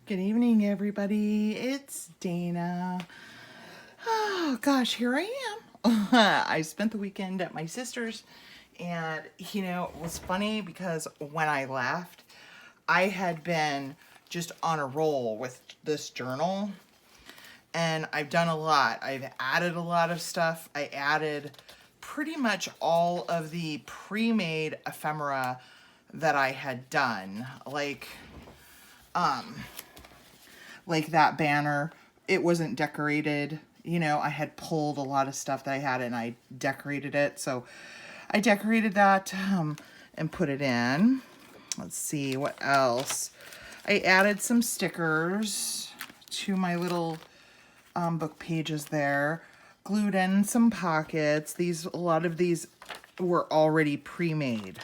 Good evening, everybody. It's Dana. Oh, gosh, here I am. I spent the weekend at my sister's, and it was funny because when I left, I had been just on a roll with this journal, and I've done a lot. I've added a lot of stuff. I added pretty much all of the pre-made ephemera that I had done, like that banner. It wasn't decorated. I had pulled a lot of stuff that I had and I decorated it. So I decorated that and put it in. Let's see what else. I added some stickers to my little book pages there. Glued in some pockets. A lot of these were already pre-made.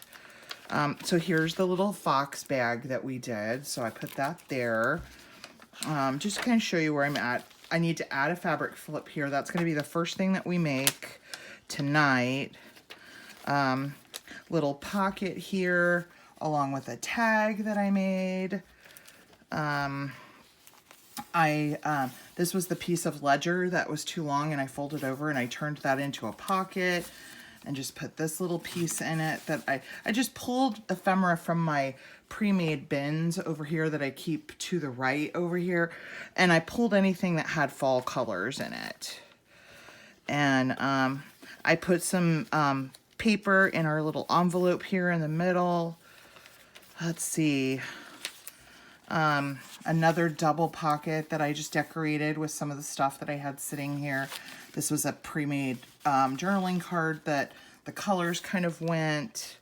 So here's the little fox bag that we did. So I put that there. Just to kind of show you where I'm at. I need to add a fabric flip here. That's going to be the first thing that we make tonight. Little pocket here along with a tag that I made. This was the piece of ledger that was too long, and I folded over and I turned that into a pocket and just put this little piece in it that I just pulled ephemera from my pre-made bins over here that I keep to the right over here, and I pulled anything that had fall colors in it. And I put some paper in our little envelope here in the middle. Let's see. Another double pocket that I just decorated with some of the stuff that I had sitting here. This was a pre-made journaling card that the colors kind of went.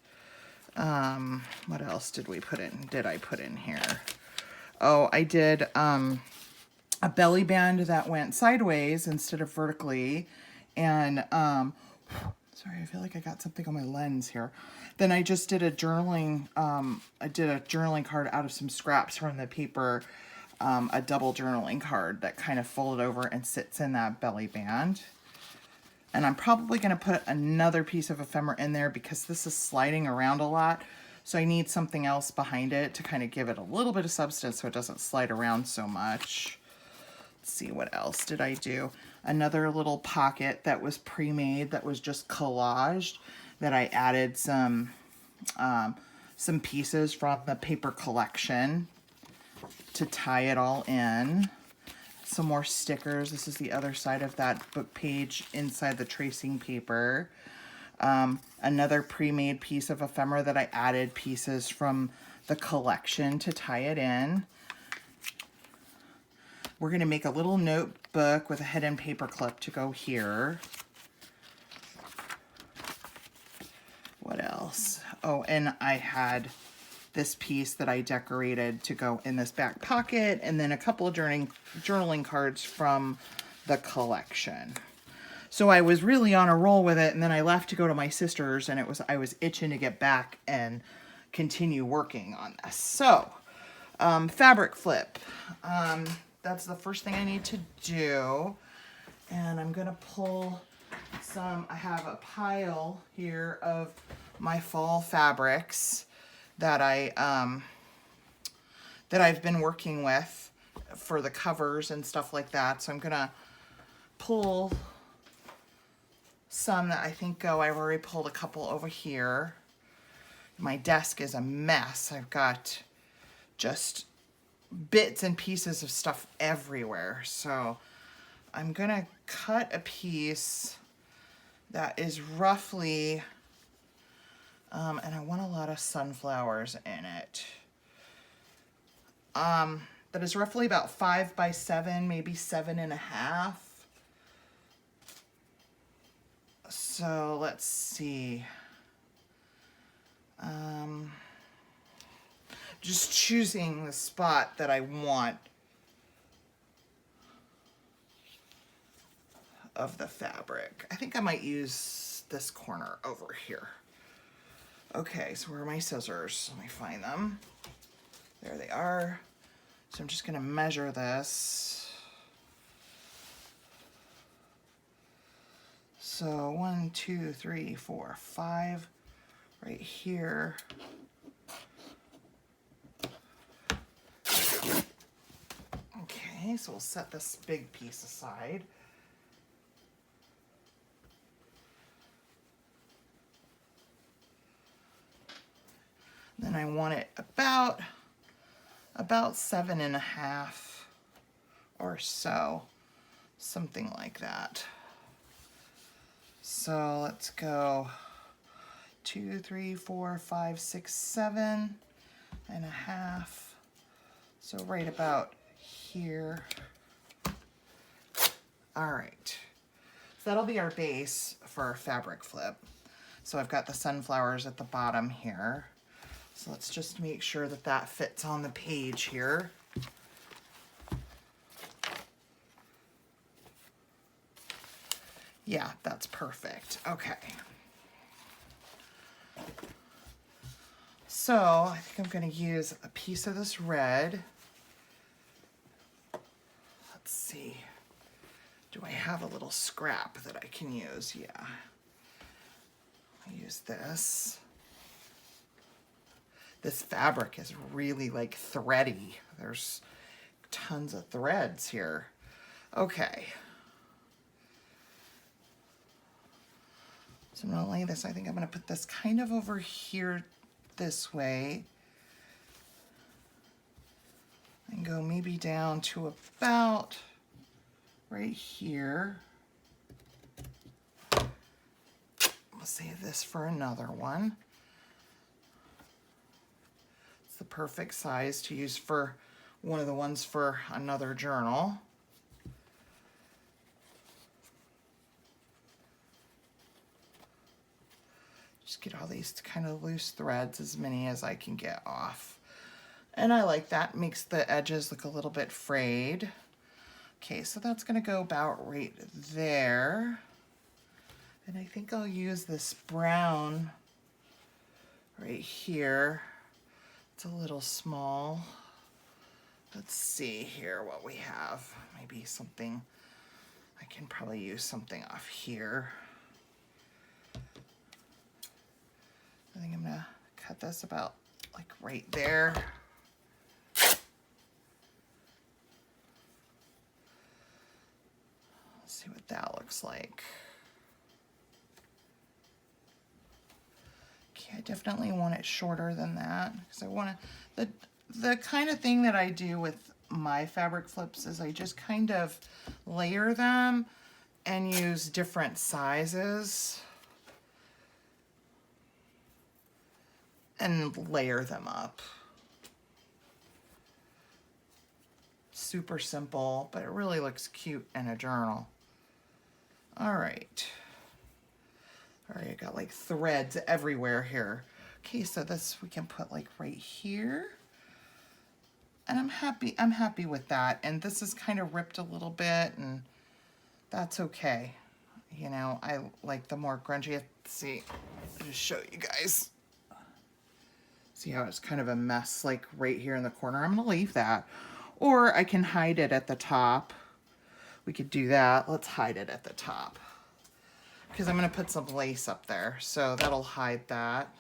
What else did I put in here? Oh, I did a belly band that went sideways instead of vertically. And sorry, I feel like I got something on my lens here. Then I just did a journaling, card out of some scraps from the paper, a double journaling card that kind of folded over and sits in that belly band. And I'm probably going to put another piece of ephemera in there because this is sliding around a lot. So I need something else behind it to kind of give it a little bit of substance so it doesn't slide around so much. Let's see, what else did I do? Another little pocket that was pre-made that was just collaged that I added some pieces from the paper collection to tie it all in. Some more stickers. This is the other side of that book page inside the tracing paper. Another pre-made piece of ephemera that I added pieces from the collection to tie it in. We're going to make a little notebook with a hidden paper clip to go here. What else? Oh, and I had this piece that I decorated to go in this back pocket, and then a couple of journaling cards from the collection. So I was really on a roll with it, and then I left to go to my sister's, and I was itching to get back and continue working on this. So, fabric flip. That's the first thing I need to do. And I'm gonna pull I have a pile here of my fall fabrics that I've been working with for the covers and stuff like that. So I'm gonna pull some that I think go. I've already pulled a couple over here. My desk is a mess. I've got just bits and pieces of stuff everywhere. So I'm gonna cut a piece that is roughly, and I want a lot of sunflowers in it. That is roughly about 5 by 7, maybe 7.5. So let's see. Just choosing the spot that I want of the fabric. I think I might use this corner over here. Okay, so where are my scissors? Let me find them. There they are. So I'm just going to measure this. So 1, 2, 3, 4, 5 right here. Okay, so we'll set this big piece aside. Then I want it about 7.5 or so, something like that. So let's go 2, 3, 4, 5, 6, 7.5. So right about here. All right, so that'll be our base for our fabric flip. So I've got the sunflowers at the bottom here. So let's just make sure that that fits on the page here. Yeah, that's perfect. Okay. So I think I'm going to use a piece of this red. Let's see. Do I have a little scrap that I can use? Yeah. I'll use this. This fabric is really like thready. There's tons of threads here. Okay. So I'm going to lay this. I think I'm going to put this kind of over here this way. And go maybe down to about right here. I'll save this for another one. It's the perfect size to use for one of the ones for another journal. Just get all these kind of loose threads, as many as I can get off. And I like that, makes the edges look a little bit frayed. Okay, so that's gonna go about right there. And I think I'll use this brown right here. It's a little small. Let's see here what we have. Maybe something, I can probably use something off here. I think I'm gonna cut this about like right there. Let's see what that looks like. Okay, I definitely want it shorter than that because I want to, the kind of thing that I do with my fabric flips is I just kind of layer them and use different sizes and layer them up. Super simple, but it really looks cute in a journal. All right. All right, I got like threads everywhere here. Okay, so this we can put like right here. And I'm happy with that. And this is kind of ripped a little bit, and that's okay. You know, I like the more grungy. See, I'll just show you guys. See how it's kind of a mess like right here in the corner? I'm gonna leave that. Or I can hide it at the top. We could do that. Let's hide it at the top. Because I'm gonna put some lace up there, so that'll hide that.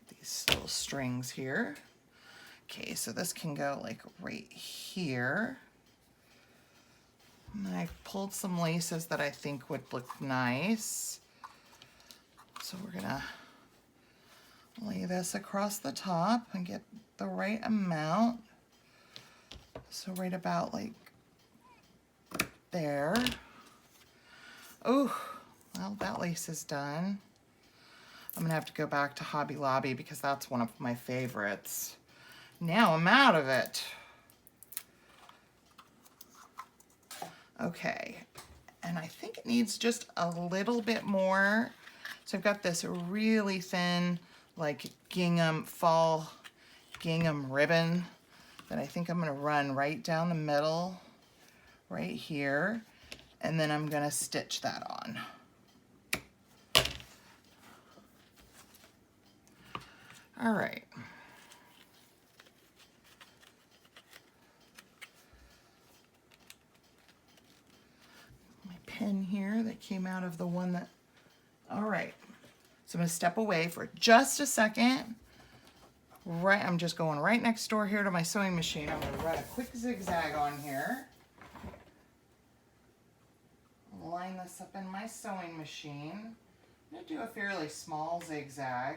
These little strings here. Okay, so this can go like right here. And I pulled some laces that I think would look nice. So we're gonna lay this across the top and get the right amount. So right about like there. Oh, well, that lace is done. I'm gonna have to go back to Hobby Lobby because that's one of my favorites. Now I'm out of it. Okay, and I think it needs just a little bit more. So I've got this really thin, like fall gingham ribbon that I think I'm gonna run right down the middle, right here, and then I'm gonna stitch that on. All right. My pen here that came out of the one that, all right. So I'm gonna step away for just a second right, I'm just going right next door here to my sewing machine. I'm going to run a quick zigzag on here. Line this up in my sewing machine. I'm going to do a fairly small zigzag.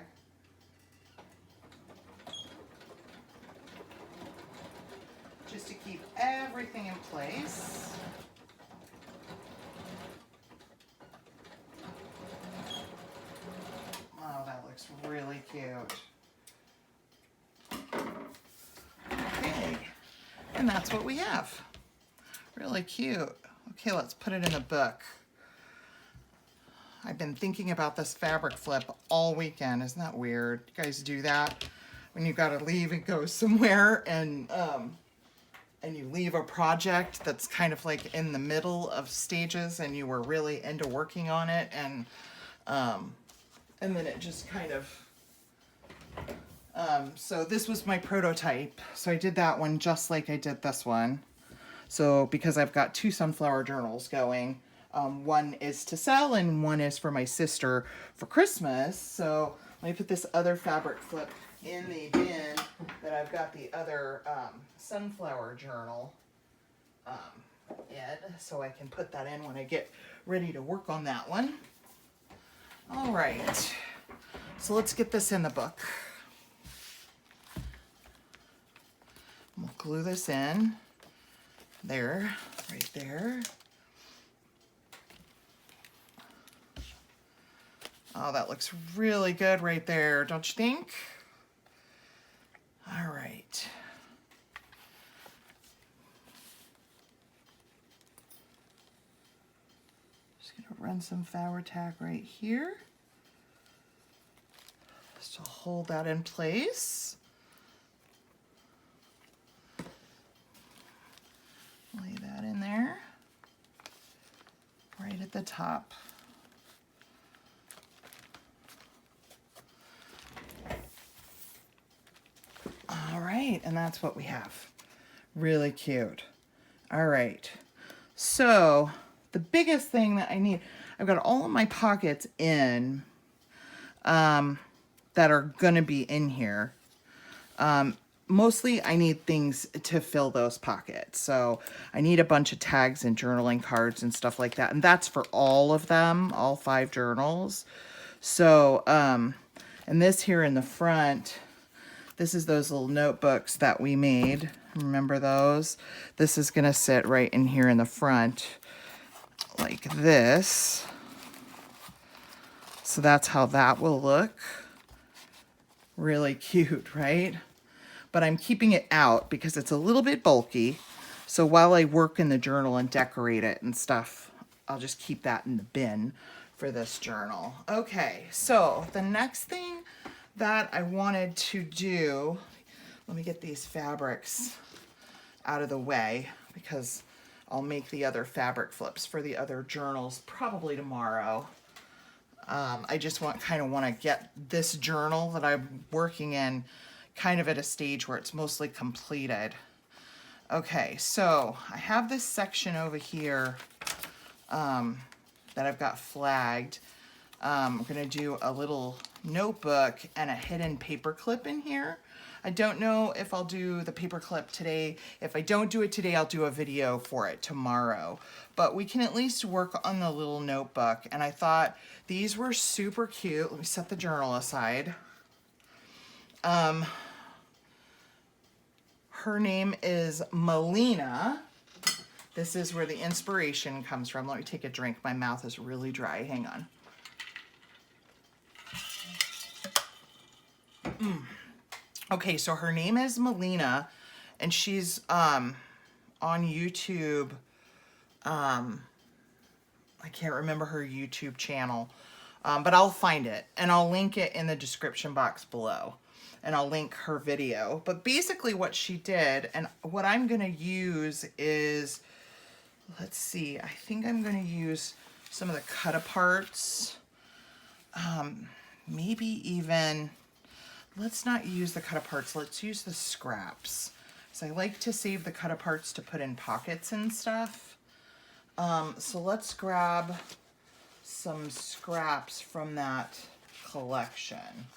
Just to keep everything in place. Oh, that looks really cute. Okay, and that's what we have. Really cute. Okay, let's put it in the book. I've been thinking about this fabric flip all weekend. Isn't that weird? You guys do that when you gotta leave and go somewhere and you leave a project that's kind of like in the middle of stages and you were really into working on it, and then it just kind of so this was my prototype. So I did that one just like I did this one. So because I've got 2 sunflower journals going, one is to sell and one is for my sister for Christmas. So let me put this other fabric flip in the bin that I've got the other sunflower journal in, so I can put that in when I get ready to work on that one. All right, so let's get this in the book. We'll glue this in there, right there. Oh, that looks really good right there, don't you think? All right. Just gonna run some fabric tack right here. Just to hold that in place. Lay that in there, right at the top. All right, and that's what we have. Really cute. All right, so the biggest thing that I need, I've got all of my pockets in that are gonna be in here. Mostly I need things to fill those pockets. So I need a bunch of tags and journaling cards and stuff like that. And that's for all of them, all 5 journals. So, and this here in the front, this is those little notebooks that we made. Remember those? This is gonna sit right in here in the front like this. So that's how that will look. Really cute, right? But I'm keeping it out because it's a little bit bulky. So while I work in the journal and decorate it and stuff, I'll just keep that in the bin for this journal. Okay, so the next thing that I wanted to do, let me get these fabrics out of the way because I'll make the other fabric flips for the other journals probably tomorrow. I just kind of want to get this journal that I'm working in kind of at a stage where it's mostly completed. Okay, so I have this section over here that I've got flagged. I'm gonna do a little notebook and a hidden paper clip in here. I don't know if I'll do the paper clip today. If I don't do it today, I'll do a video for it tomorrow. But we can at least work on the little notebook. And I thought these were super cute. Let me set the journal aside. Her name is Melina. This is where the inspiration comes from. Let me take a drink. My mouth is really dry. Hang on. Okay, so her name is Melina, and she's on YouTube. I can't remember her YouTube channel, but I'll find it, and I'll link it in the description box below. And I'll link her video. But basically what she did, and what I'm gonna use is, let's see, I think I'm gonna use some of the cut aparts. Maybe even, let's not use the cut aparts, let's use the scraps. So I like to save the cut aparts to put in pockets and stuff. So let's grab some scraps from that collection.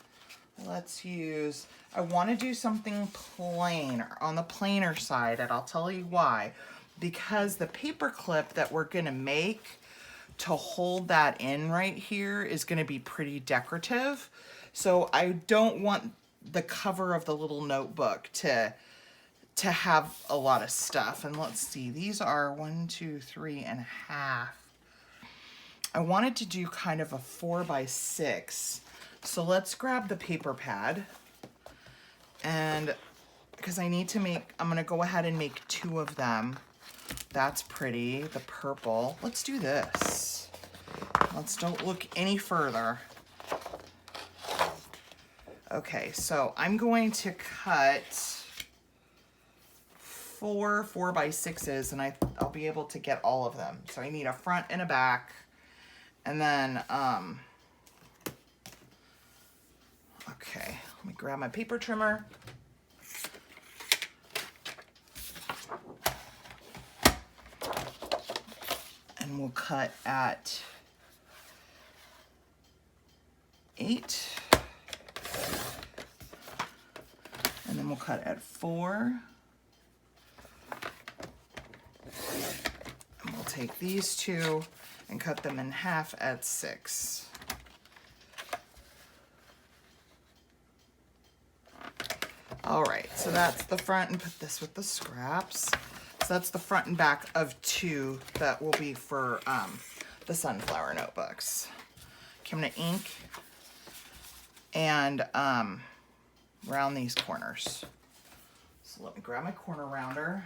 let's use, I want to do something plainer, on the plainer side, and I'll tell you why. Because the paper clip that we're going to make to hold that in right here is going to be pretty decorative. So I don't want the cover of the little notebook to have a lot of stuff. And let's see, these are 1, 2, 3.5. I wanted to do kind of a 4x6. So let's grab the paper pad, and because I need to make, I'm gonna go ahead and make 2 of them. That's pretty, the purple. Let's do this. Let's don't look any further. Okay, so I'm going to cut 4 4x6s, and I'll be able to get all of them. So I need a front and a back, and then, okay, let me grab my paper trimmer. And we'll cut at 8. And then we'll cut at 4. And we'll take these 2 and cut them in half at 6. All right, so that's the front, and put this with the scraps. So that's the front and back of 2 that will be for the sunflower notebooks. Okay, I'm gonna ink and round these corners. So let me grab my corner rounder.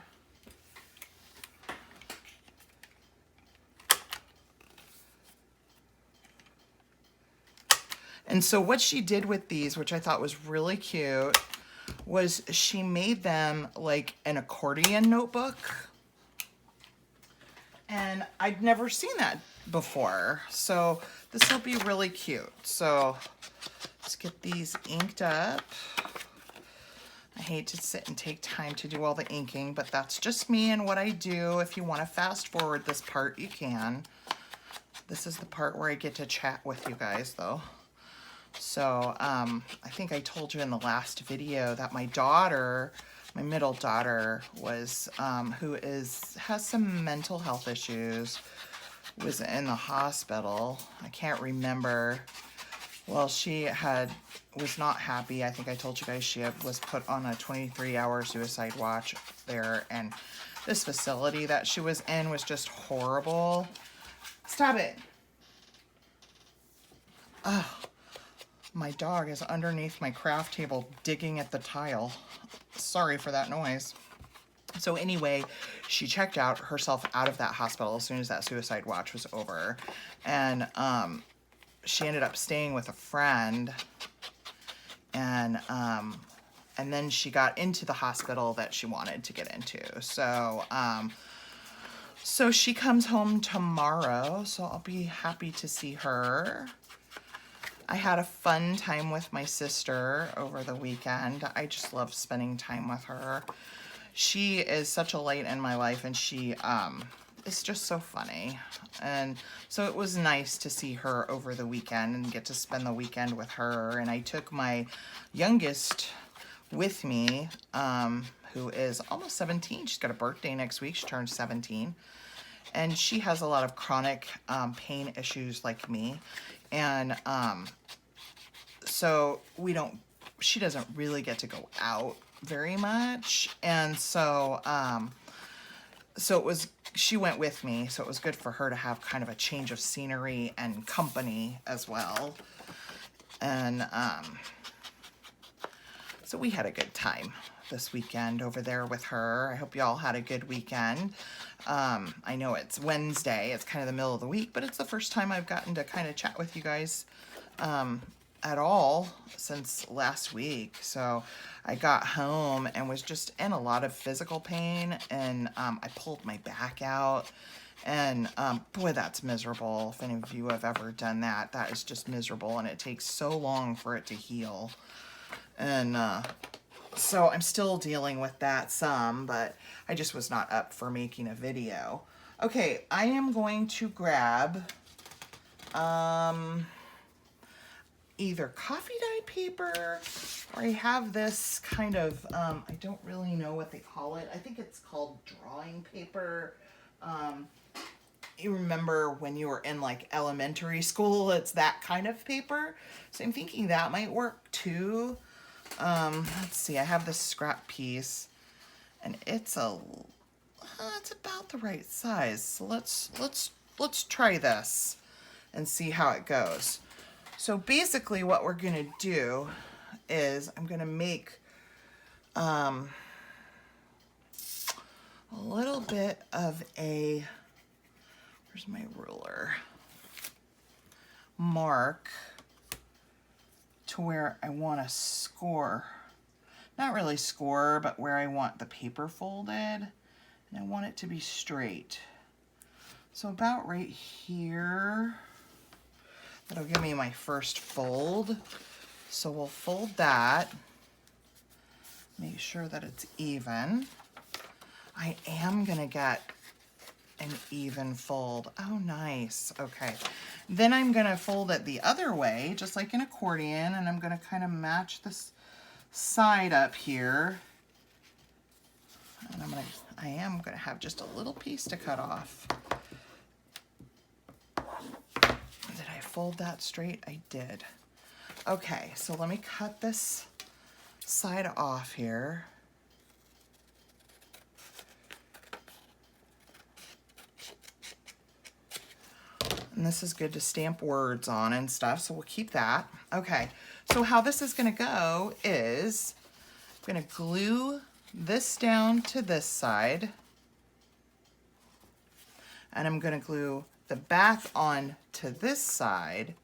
And so what she did with these, which I thought was really cute, was she made them like an accordion notebook. And I'd never seen that before. So this will be really cute. So let's get these inked up. I hate to sit and take time to do all the inking, but that's just me and what I do. If you want to fast forward this part, you can. This is the part where I get to chat with you guys though. So I think I told you in the last video that my daughter, my middle daughter, was who has some mental health issues, was in the hospital. I can't remember. Well, she was not happy. I think I told you guys she was put on a 23-hour suicide watch there, and this facility that she was in was just horrible. Stop it. Oh. My dog is underneath my craft table digging at the tile. Sorry for that noise. So anyway, she checked herself out of that hospital as soon as that suicide watch was over. And she ended up staying with a friend. And then she got into the hospital that she wanted to get into. So, so she comes home tomorrow, so I'll be happy to see her. I had a fun time with my sister over the weekend. I just love spending time with her. She is such a light in my life, and she is just so funny. And so it was nice to see her over the weekend and get to spend the weekend with her. And I took my youngest with me, who is almost 17. She's got a birthday next week. She turns 17. And she has a lot of chronic pain issues like me. And so she doesn't really get to go out very much. And so, she went with me, so it was good for her to have kind of a change of scenery and company as well. And so we had a good time this weekend over there with her. I hope you all had a good weekend. I know it's Wednesday, it's kind of the middle of the week, but it's the first time I've gotten to kind of chat with you guys at all since last week. So I got home and was just in a lot of physical pain, and I pulled my back out, and boy, that's miserable. If any of you have ever done that, that is just miserable, and it takes so long for it to heal. And so I'm still dealing with that some, but I just was not up for making a video. Okay, I am going to grab either coffee dye paper, or I have this kind of, I don't really know what they call it. I think it's called drawing paper. You remember when you were in like elementary school, it's that kind of paper. So I'm thinking that might work too. Let's see, I have this scrap piece and it's about the right size. So let's try this and see how it goes. So basically what we're gonna do is I'm gonna make a little bit of a, where's my ruler, mark to where I want to score. Not really score, but where I want the paper folded. And I want it to be straight. So about right here, that'll give me my first fold. So we'll fold that. Make sure that it's even. I am gonna get an even fold. Oh, nice. Okay. Then I'm gonna fold it the other way, just like an accordion, and I'm gonna kind of match this side up here. And I am gonna have just a little piece to cut off. Did I fold that straight? I did. Okay, so let me cut this side off here. And this is good to stamp words on and stuff, so we'll keep that. Okay, so how this is gonna go is I'm gonna glue this down to this side, and I'm gonna glue the back on to this side,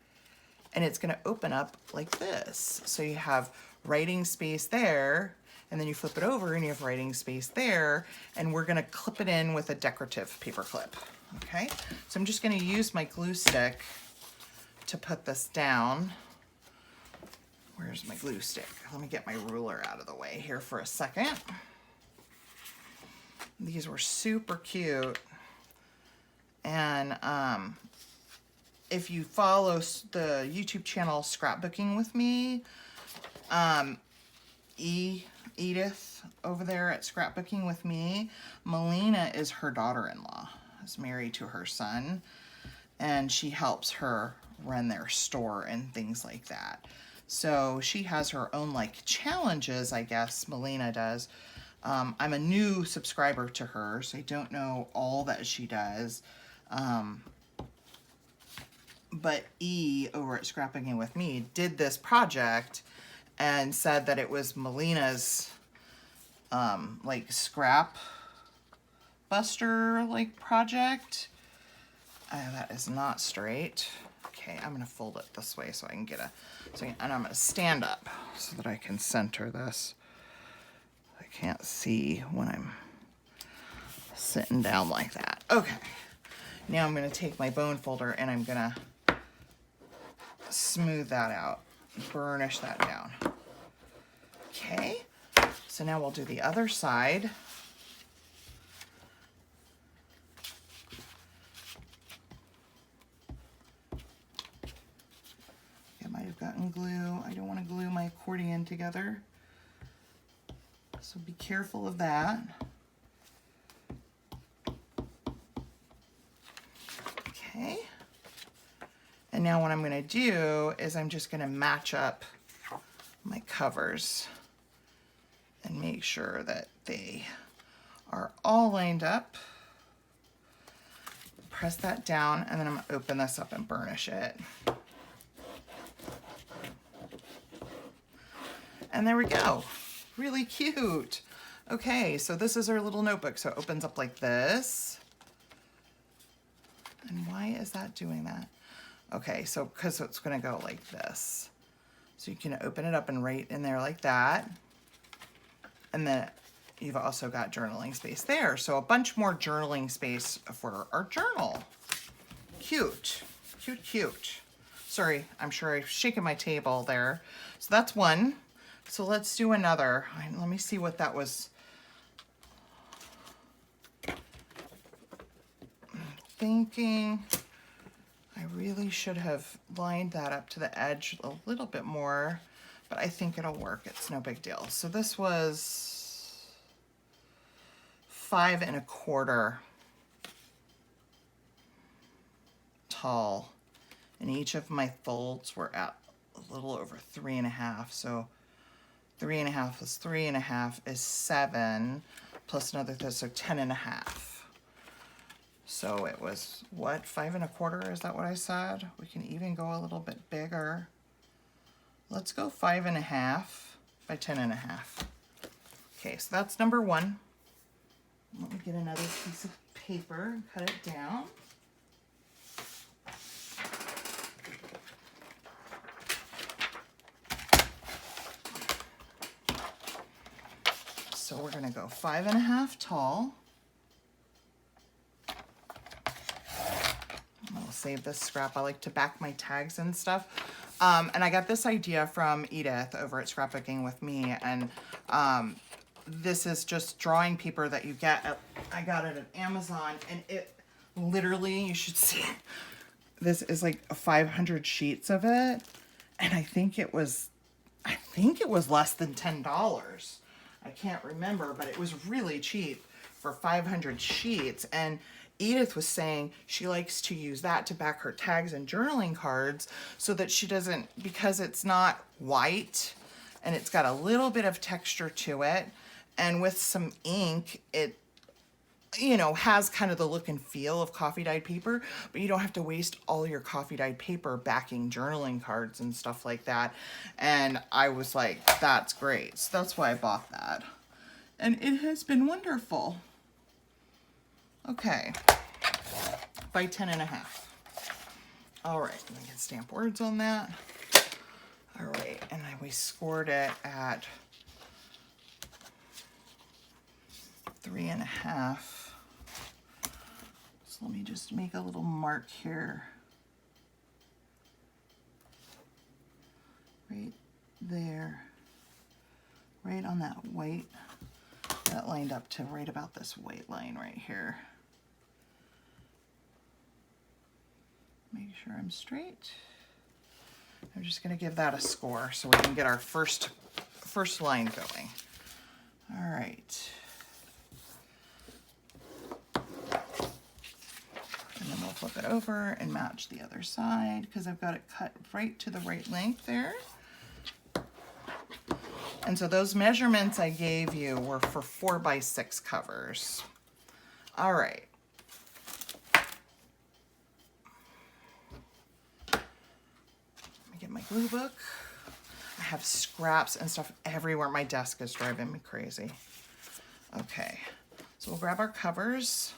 and it's gonna open up like this. So you have writing space there, and then you flip it over and you have writing space there, and we're gonna clip it in with a decorative paper clip. Okay, so I'm just gonna use my glue stick to put this down. Where's my glue stick? Let me get my ruler out of the way here for a second. These were super cute. And if you follow the YouTube channel Scrapbooking with me, Edith over there at Scrapbooking with me, Melina is her daughter-in-law. Is married to her son, and she helps her run their store and things like that. So she has her own like challenges, I guess Melina does. I'm a new subscriber to her, so I don't know all that she does. But E over at Scrapbooking with me did this project and said that it was Melina's like scrap buster like project. That is not straight. Okay, I'm gonna fold it this way so I can get and I'm gonna stand up so that I can center this. I can't see when I'm sitting down like that. Okay, now I'm gonna take my bone folder and I'm gonna smooth that out, burnish that down. Okay, so now we'll do the other side. Gotten glue. I don't want to glue my accordion together, so be careful of that. Okay, and now what I'm going to do is I'm just going to match up my covers and make sure that they are all lined up. Press that down, and then I'm going to open this up and burnish it. And there we go. Really cute. Okay, so this is our little notebook. So it opens up like this. And why is that doing that? Okay, so because it's gonna go like this. So you can open it up and write in there like that. And then you've also got journaling space there. So a bunch more journaling space for our journal. Cute, cute, cute. Sorry, I'm sure I've shaken my table there. So that's one. So let's do another. Let me see what that was. I'm thinking I really should have lined that up to the edge a little bit more, but I think it'll work. It's no big deal. So this was 5 1/4 tall, and each of my folds were at a little over 3 1/2. So 3 1/2 plus 3 1/2 is 7, plus another, so 10 1/2. So it was, what, 5 1/4? Is that what I said? We can even go a little bit bigger. Let's go 5 1/2 by 10 1/2. Okay, so that's number 1. Let me get another piece of paper and cut it down. So we're going to go 5 1/2 tall. I'll save this scrap. I like to back my tags and stuff. And I got this idea from Edith over at Scrapbooking with Me. And this is just drawing paper that you get at, I got it at Amazon. And it literally, you should see it. This is like 500 sheets of it. And I think it was less than $10. I can't remember, but it was really cheap for 500 sheets. And Edith was saying she likes to use that to back her tags and journaling cards so that she doesn't, because it's not white and it's got a little bit of texture to it, and with some ink, it, you know, has kind of the look and feel of coffee dyed paper, but you don't have to waste all your coffee dyed paper backing journaling cards and stuff like that. And I was like, that's great. So that's why I bought that. And it has been wonderful. Okay, by 10 1/2. All right, we can stamp words on that. All right, and we scored it at 3 1/2. So let me just make a little mark here. Right there, right on that white. That lined up to right about this white line right here. Make sure I'm straight. I'm just going to give that a score so we can get our first line going. All right. And then we'll flip it over and match the other side because I've got it cut right to the right length there. And so those measurements I gave you were for 4x6 covers. All right. Get my glue book. I have scraps and stuff everywhere. My desk is driving me crazy. Okay, so we'll grab our covers.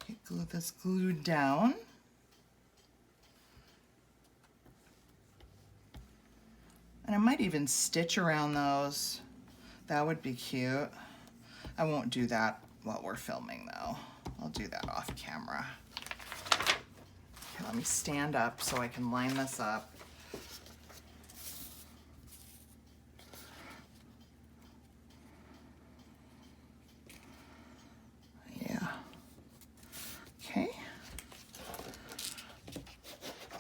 Get this glued down. And I might even stitch around those. That would be cute. I won't do that while we're filming though. I'll do that off camera. Okay, let me stand up so I can line this up. Yeah. Okay.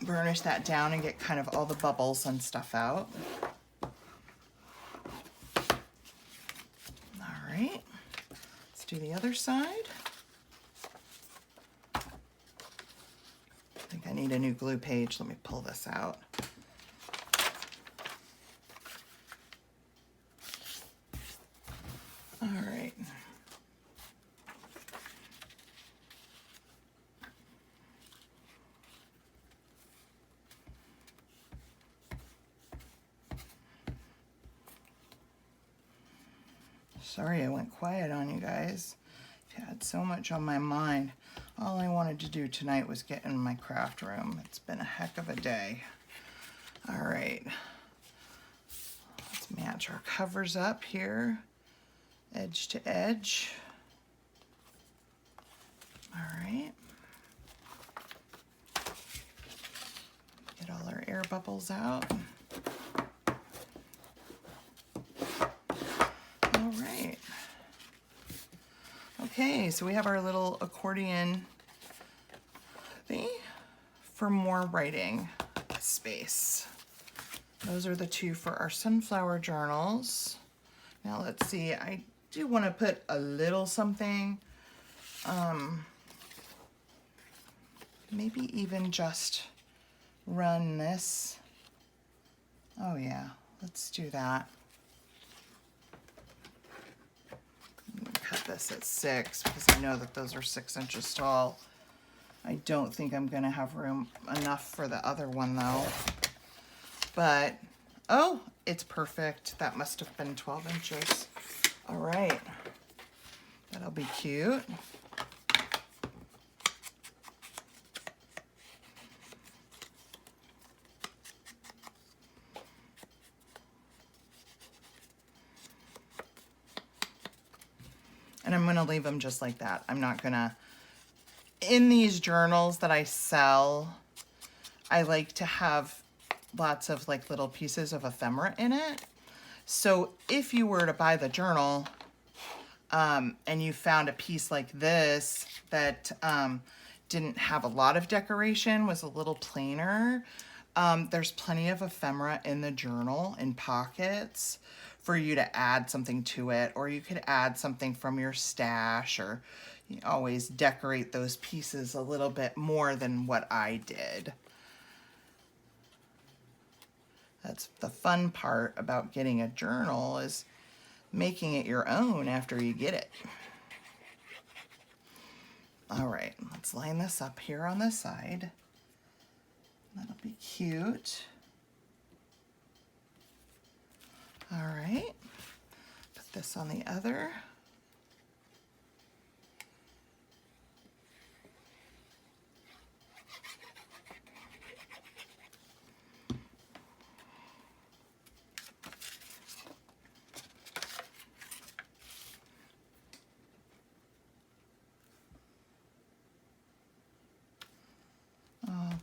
Burnish that down and get kind of all the bubbles and stuff out. All right. Let's do the other side. I need a new glue page. Let me pull this out. All right. Sorry I went quiet on you guys. I've had so much on my mind. All I wanted to do tonight was get in my craft room. It's been a heck of a day. All right. Let's match our covers up here, edge to edge. All right. Get all our air bubbles out. All right. Okay, so we have our little accordion thing for more writing space. Those are the two for our sunflower journals. Now let's see, I do want to put a little something, maybe even just run this. Oh yeah, let's do that. Cut this at 6 because I know that those are 6 inches tall. I don't think I'm gonna have room enough for the other one though. But, oh, it's perfect. That must have been 12 inches. All right, that'll be cute. And I'm gonna leave them just like that. I'm not gonna, in these journals that I sell, I like to have lots of like little pieces of ephemera in it. So if you were to buy the journal and you found a piece like this that didn't have a lot of decoration, was a little plainer, there's plenty of ephemera in the journal in pockets for you to add something to it, or you could add something from your stash, or you always decorate those pieces a little bit more than what I did. That's the fun part about getting a journal, is making it your own after you get it. All right, let's line this up here on the side. That'll be cute. All right, put this on the other.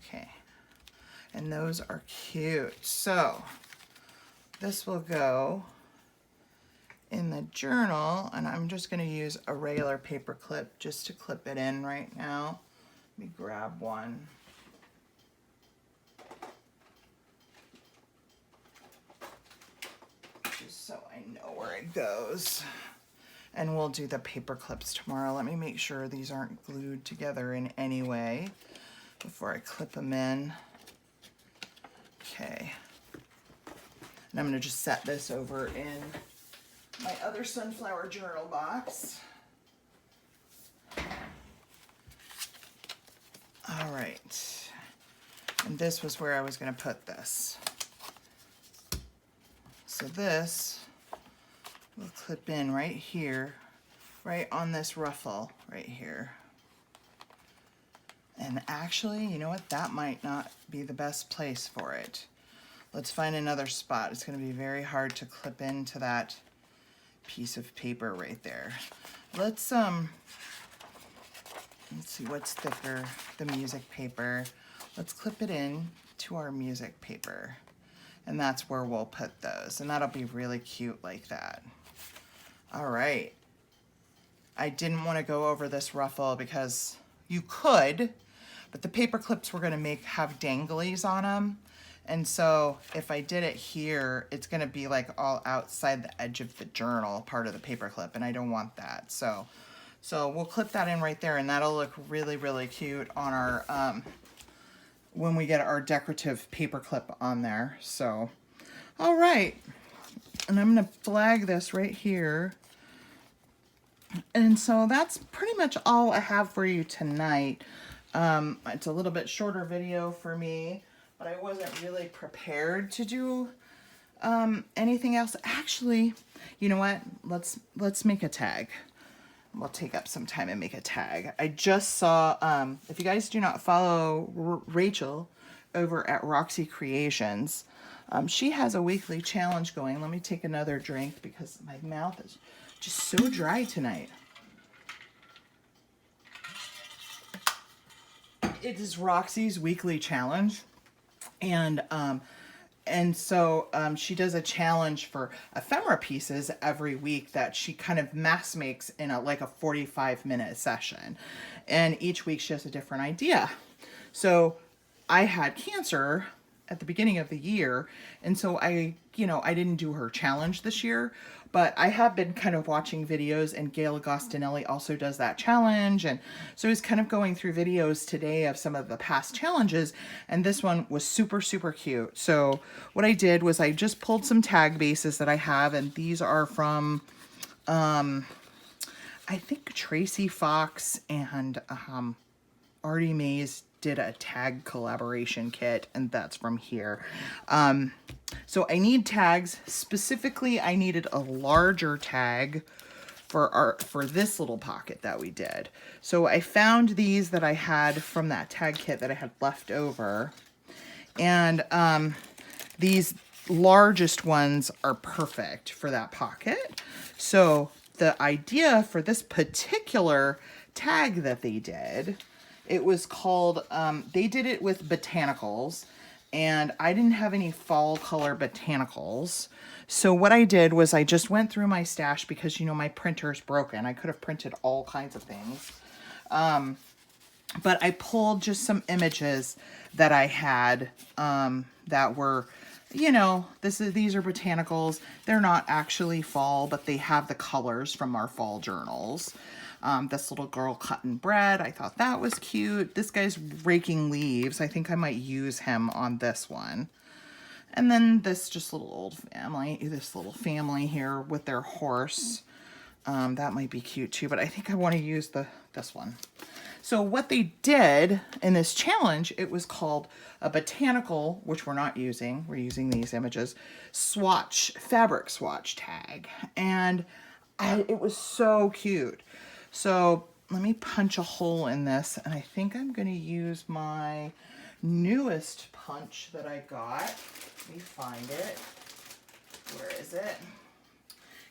Okay, and those are cute. So this will go in the journal, and I'm just going to use a regular paper clip just to clip it in right now. Let me grab one. Just so I know where it goes. And we'll do the paper clips tomorrow. Let me make sure these aren't glued together in any way before I clip them in. Okay. And I'm going to just set this over in my other sunflower journal box. All right. And this was where I was going to put this. So this will clip in right here, right on this ruffle right here. And actually, you know what? That might not be the best place for it. Let's find another spot. It's going to be very hard to clip into that piece of paper right there. Let's see what's thicker, the music paper. Let's clip it in to our music paper. And that's where we'll put those. And that'll be really cute like that. All right. I didn't want to go over this ruffle because you could, but the paper clips we're going to have danglies on them. And so if I did it here, it's going to be like all outside the edge of the journal, part of the paper clip, and I don't want that. So we'll clip that in right there, and that'll look really, really cute on our, when we get our decorative paper clip on there. So, all right. And I'm going to flag this right here. And so that's pretty much all I have for you tonight. It's a little bit shorter video for me, but I wasn't really prepared to do anything else. Actually, you know what? Let's make a tag. We'll take up some time and make a tag. I just saw, if you guys do not follow Rachel over at Roxy Creations, she has a weekly challenge going. Let me take another drink because my mouth is just so dry tonight. It is Roxy's weekly challenge. And so she does a challenge for ephemera pieces every week that she kind of mass makes in like a 45-minute session. And each week she has a different idea. So I had cancer at the beginning of the year, and so I didn't do her challenge this year, but I have been kind of watching videos, and Gail Agostinelli also does that challenge, and so I was kind of going through videos today of some of the past challenges, and this one was super, super cute. So what I did was I just pulled some tag bases that I have, and these are from, I think Tracy Fox and Artie Mays did a tag collaboration kit, and that's from here. So I need tags. Specifically, I needed a larger tag for this little pocket that we did. So I found these that I had from that tag kit that I had left over. And these largest ones are perfect for that pocket. So the idea for this particular tag that they did, it was called, they did it with botanicals, and I didn't have any fall color botanicals. So what I did was I just went through my stash because, my printer's broken. I could have printed all kinds of things. But I pulled just some images that I had that were, these are botanicals. They're not actually fall, but they have the colors from our fall journals. This little girl cutting bread, I thought that was cute. This guy's raking leaves. I think I might use him on this one. And then this just little family here with their horse. That might be cute too, but I think I want to use this one. So what they did in this challenge, it was called a botanical, which we're not using. We're using these images, swatch, fabric swatch tag. And it was so cute. So let me punch a hole in this, and I think I'm going to use my newest punch that I got. Let me find it. Where is it?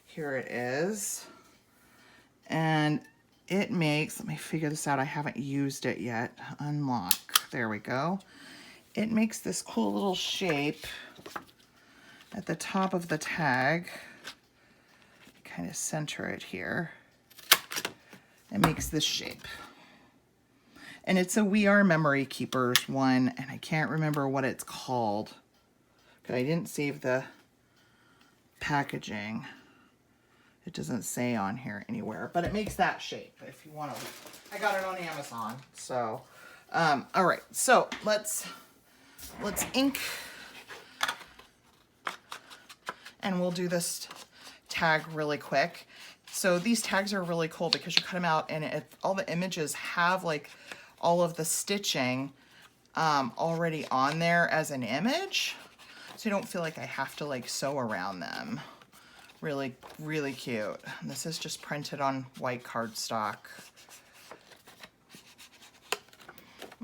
Here it is. And it makes, let me figure this out. I haven't used it yet. Unlock. There we go. It makes this cool little shape at the top of the tag. Kind of center it here. It makes this shape. And it's a We Are Memory Keepers one, and I can't remember what it's called because I didn't save the packaging. It doesn't say on here anywhere, but it makes that shape if you want to. I got it on Amazon. So, all right. So let's ink, and we'll do this tag really quick. So these tags are really cool because you cut them out, and all the images have like all of the stitching already on there as an image. So you don't feel like I have to like sew around them. Really, really cute. And this is just printed on white cardstock.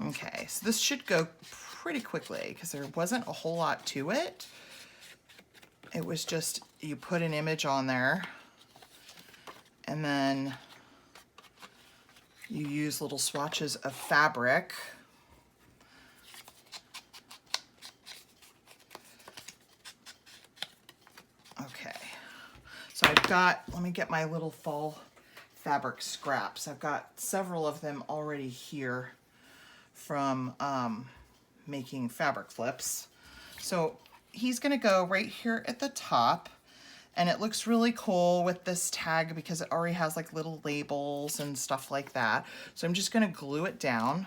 Okay, so this should go pretty quickly because there wasn't a whole lot to it. It was just, you put an image on there, and then you use little swatches of fabric. Okay, so I've got, let me get my little fall fabric scraps. I've got several of them already here from making fabric flips. So he's gonna go right here at the top. And it looks really cool with this tag because it already has like little labels and stuff like that. So I'm just going to glue it down.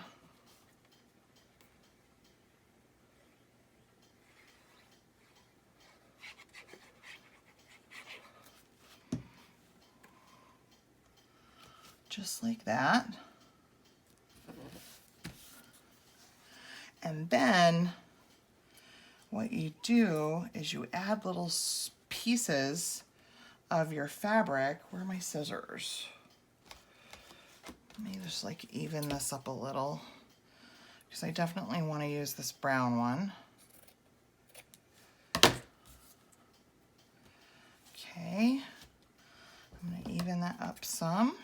Just like that. And then what you do is you add little pieces of your fabric. Where are my scissors? Let me just like even this up a little because I definitely want to use this brown one. Okay, I'm going to even that up some.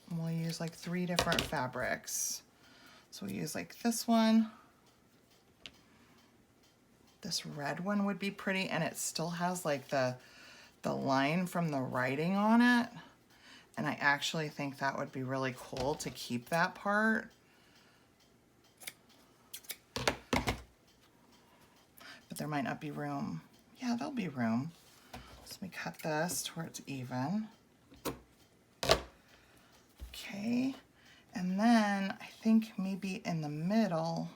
And we'll use like 3 different fabrics. So we'll use like this one. This red one would be pretty, and it still has like the line from the writing on it. And I actually think that would be really cool to keep that part. there might not be room. Yeah, there'll be room. So let me cut this to where it's even. Okay, and then I think maybe in the middle,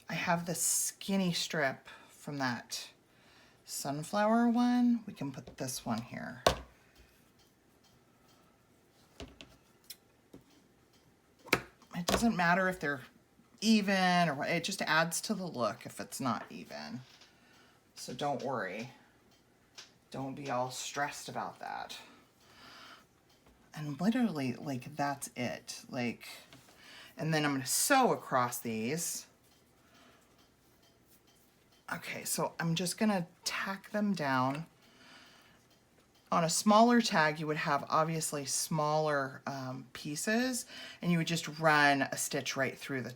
I have the skinny strip from that sunflower one. We can put this one here. It doesn't matter if they're even or what, it just adds to the look if it's not even. So don't worry. Don't be all stressed about that. And literally, like, that's it. Like, and then I'm going to sew across these. Okay, so I'm just going to tack them down. On a smaller tag, you would have obviously smaller pieces, and you would just run a stitch right through the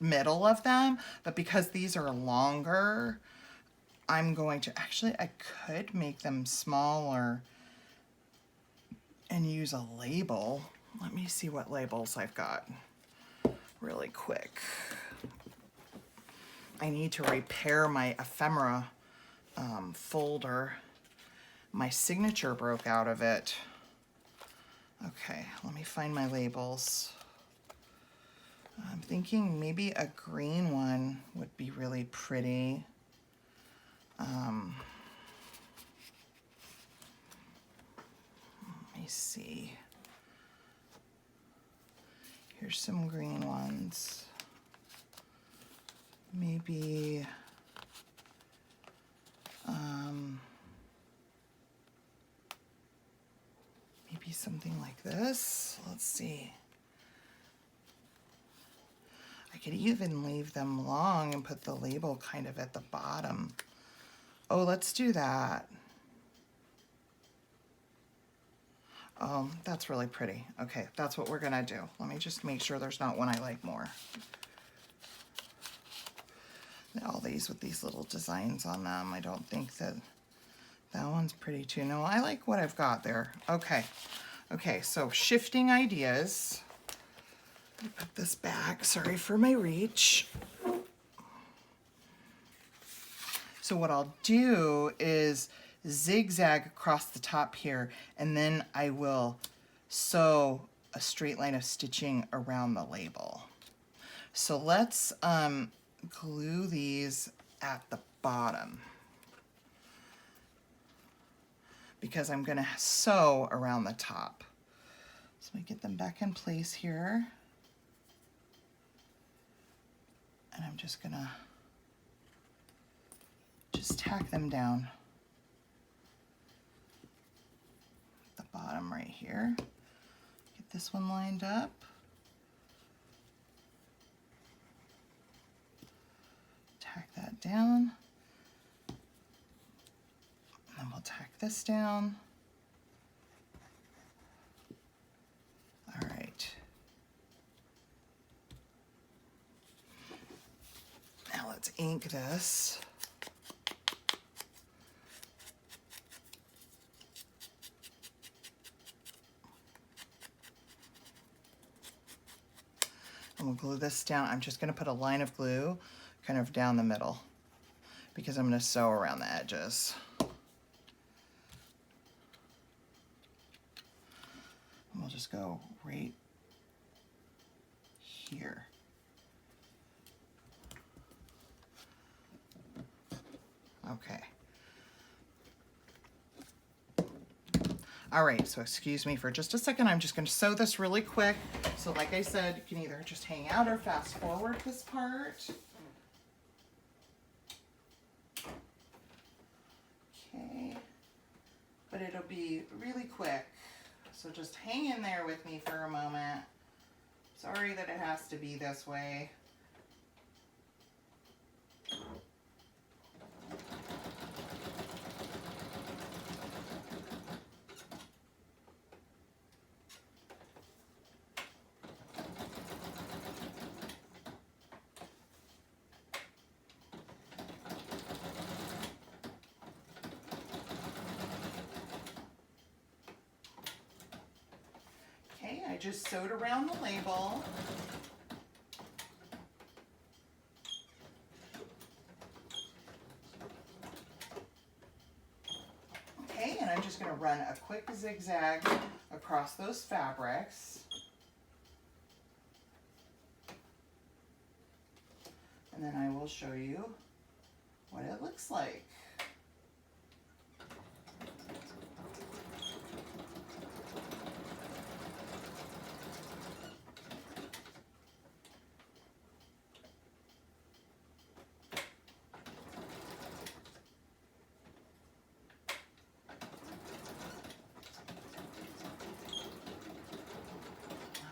middle of them. But because these are longer, I'm going to, actually, I could make them smaller and use a label. Let me see what labels I've got really quick. I need to repair my ephemera folder. My signature broke out of it. Okay, let me find my labels. I'm thinking maybe a green one would be really pretty. Let me see. Here's some green ones. Maybe maybe something like this. Let's see. I could even leave them long and put the label kind of at the bottom. Oh, let's do that. Oh, that's really pretty. Okay, that's what we're gonna do. Let me just make sure there's not one I like more. All these with these little designs on them. I don't think that one's pretty too. No, I like what I've got there. Okay. Okay, so shifting ideas. Let me put this back. Sorry for my reach. So what I'll do is zigzag across the top here, and then I will sew a straight line of stitching around the label. So let's glue these at the bottom, because I'm gonna sew around the top. So I get them back in place here. And I'm just gonna tack them down at the bottom right here. Get this one lined up. Tack that down. And then we'll tack this down. All right. Now let's ink this. And we'll glue this down. I'm just going to put a line of glue kind of down the middle, because I'm going to sew around the edges. And we'll just go right here. Okay. All right, so excuse me for just a second. I'm just going to sew this really quick. So like I said, you can either just hang out or fast forward this part. Okay, but it'll be really quick. So just hang in there with me for a moment. Sorry that it has to be this way. I just sewed around the label. I'm just going to run a quick zigzag across those fabrics. And then I will show you what it looks like.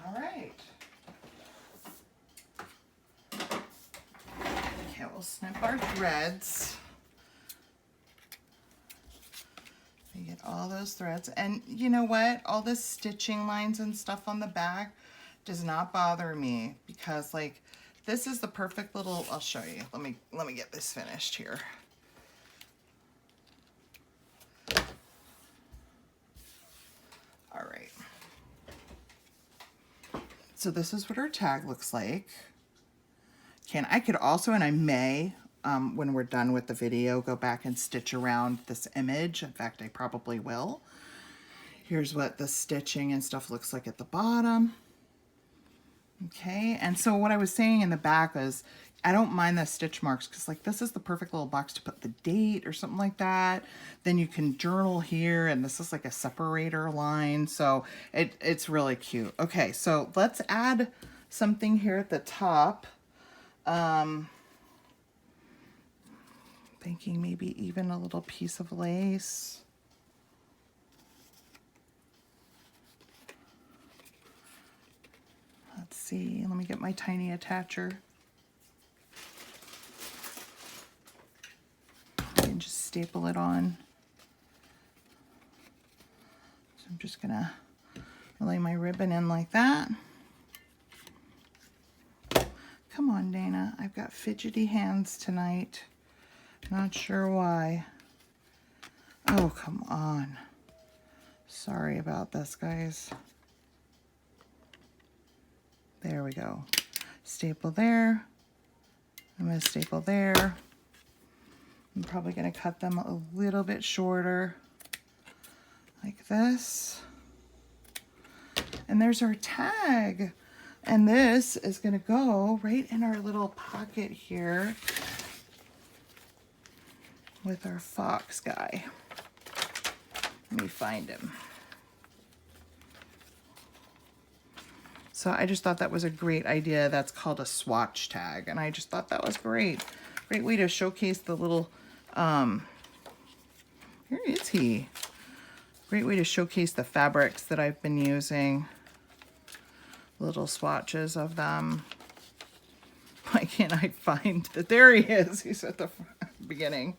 All right. Okay, we'll snip our threads. You get all those threads. And you know what? All this stitching lines and stuff on the back does not bother me because like this is the perfect little, I'll show you. Let me get this finished here. All right. So this is what our tag looks like. I could also, and I may, when we're done with the video, go back and stitch around this image. In fact, I probably will. Here's what the stitching and stuff looks like at the bottom. Okay, and so what I was saying in the back is, I don't mind the stitch marks because like this is the perfect little box to put the date or something like that. Then you can journal here, and this is like a separator line, so it's really cute. Okay, so let's add something here at the top. Thinking maybe even a little piece of lace. Let's see, let me get my tiny attacher. And just staple it on. So I'm just gonna lay my ribbon in like that. Come on, Dana, I've got fidgety hands tonight. Not sure why. Oh, come on. Sorry about this, guys. There we go. Staple there. I'm going to staple there. I'm probably going to cut them a little bit shorter, like this. And there's our tag. And this is going to go right in our little pocket here with our fox guy. Let me find him. So I just thought that was a great idea. That's called a swatch tag. And I just thought that was great. Great way to showcase the little, where is he? Great way to showcase the fabrics that I've been using. Little swatches of them. Why can't I find that? There he is. He's at the beginning.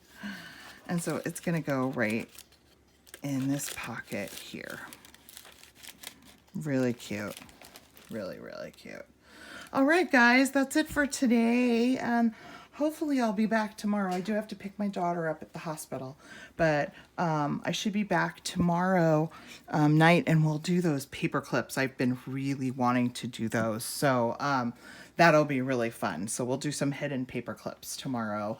And so it's going to go right in this pocket here. Really cute. Really, really cute. All right, guys, that's it for today. And hopefully I'll be back tomorrow. I do have to pick my daughter up at the hospital, but I should be back tomorrow night, and we'll do those paper clips. I've been really wanting to do those. So that'll be really fun. So we'll do some hidden paper clips tomorrow.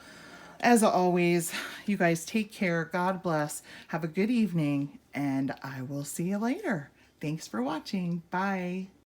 As always, you guys take care. God bless. Have a good evening, and I will see you later. Thanks for watching. Bye.